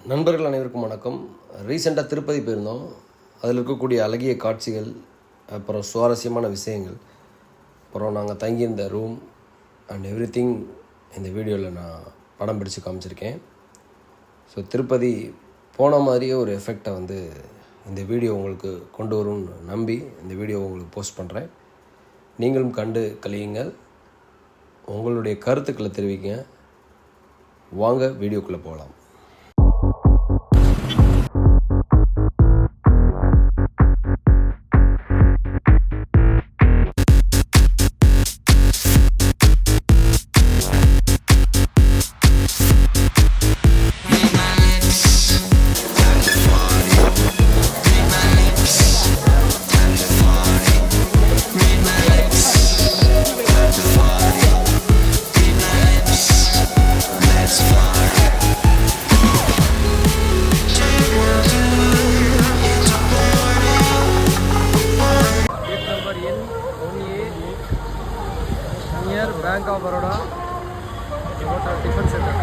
நண்பர்கள் அனைவருக்கும் வணக்கம். ரீசெண்டாக திருப்பதி போயிருந்தோம். அதில் இருக்கக்கூடிய அழகிய காட்சிகள், அப்புறம் சுவாரஸ்யமான விஷயங்கள், அப்புறம் நாங்கள் தங்கியிருந்த ரூம் அண்ட் எவ்ரி திங் இந்த வீடியோவில் நான் படம் பிடிச்சு காமிச்சிருக்கேன். ஸோ திருப்பதி போன மாதிரியே ஒரு எஃபெக்டை இந்த வீடியோ உங்களுக்கு கொண்டு வரும்னு நம்பி இந்த வீடியோ உங்களுக்கு போஸ்ட் பண்ணுறேன். நீங்களும் கண்டு கழியுங்கள். உங்களுடைய கருத்துக்களை தெரிவிங்க. வாங்க வீடியோக்குள்ளே போகலாம். Bank of Baroda, Tiffin Center.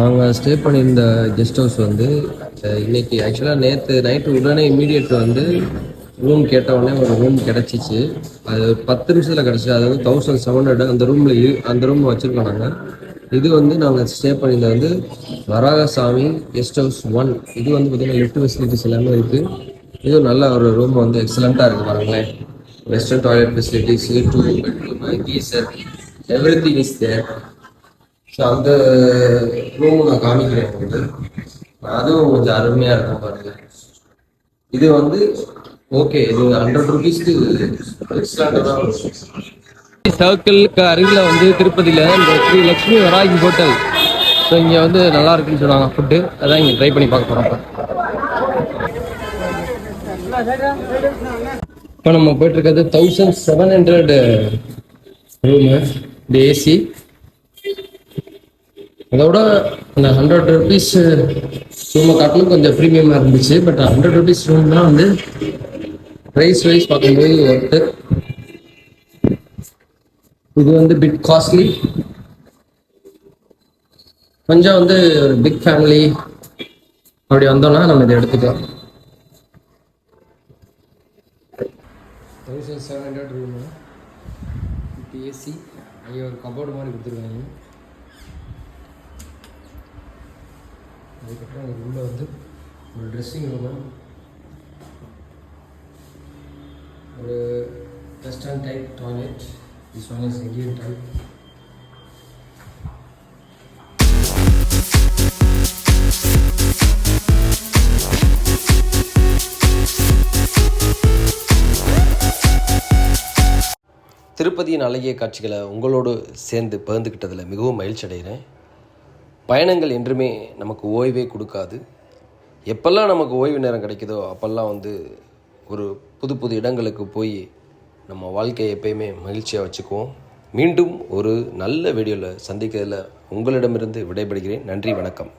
நாங்கள் ஸ்டே பண்ணியிருந்த கெஸ்ட் ஹவுஸ் இன்னைக்கு ஆக்சுவலாக நேற்று நைட்டு உடனே இம்மீடியட் ரூம் கேட்டவுடனே ஒரு ரூம் கிடச்சிச்சு. அது 10 நிமிஷத்தில் கிடச்சி. அது 1700 அந்த ரூம் வச்சுருக்கோம் நாங்கள். இது நாங்கள் ஸ்டே பண்ணியிருந்த வராகசாமி கெஸ்ட் ஹவுஸ் 1. இது பார்த்திங்கன்னா லிஃப்ட் ஃபெசிலிட்டிஸ் எல்லாமே இருக்குது. இது நல்ல ஒரு ரூம் எக்ஸலண்ட்டாக இருக்குது பாருங்களேன். Western toilet facilities, 2 bedroom, geyser, everything is there. So அந்த ரூம் நான் காமிக்கிறேன். அதுவும் கொஞ்சம் அருமையாக இருக்கும் பாருங்க. இது ஓகே, இது 100 ரூபீஸ்க்கு எக்ஸலண்ட்டாக. சர்க்கிளுக்கு அருகில் திருப்பதியில் இந்த ஸ்ரீ லக்ஷ்மி வராகி ஹோட்டல். ஸோ இங்கே நல்லா இருக்குன்னு சொன்னாங்க ஃபுட்டு. அதான் இங்கே ட்ரை பண்ணி பார்க்க போகிறோம். இப்போ நம்ம போயிட்டு இருக்கிறது 1700 ரூமு, இந்த ஏசி. அதோட அந்த 100 rupees ரூமை காட்டிலும் கொஞ்சம் ப்ரீமியமாக இருந்துச்சு. பட் 100 rupees ரூம் தான் ப்ரைஸ் வைஸ் பார்க்கும்போது ஒர்த்து. இது பிட் காஸ்ட்லி. கொஞ்சம் வந்து ஒரு பிக் ஃபேமிலி அப்படி வந்தோம்னா நம்ம இதை எடுத்துக்கலாம். 1700 ரூமு, ஏசி, அங்கே ஒரு கபோர்டு மாதிரி கொடுத்துருக்காங்க. அதுக்கப்புறம் அதுக்கு உள்ள வந்து ஒரு ட்ரெஸ்ஸிங் ரூமு, ஒரு western type toilet. This one is Indian type. திருப்பதியின் அழகிய காட்சிகளை உங்களோடு சேர்ந்து பகிர்ந்துக்கிட்டதில் மிகவும் மகிழ்ச்சி அடைகிறேன். பயணங்கள் என்றுமே நமக்கு ஓய்வே கொடுக்காது. எப்பெல்லாம் நமக்கு ஓய்வு நேரம் கிடைக்குதோ அப்போல்லாம் வந்து ஒரு புது புது இடங்களுக்கு போய் நம்ம வாழ்க்கையை எப்பயுமே மகிழ்ச்சியாக வச்சுக்குவோம். மீண்டும் ஒரு நல்ல வீடியோவில் சந்திக்கிறதுல உங்களிடமிருந்து விடைபெறுகிறேன். நன்றி, வணக்கம்.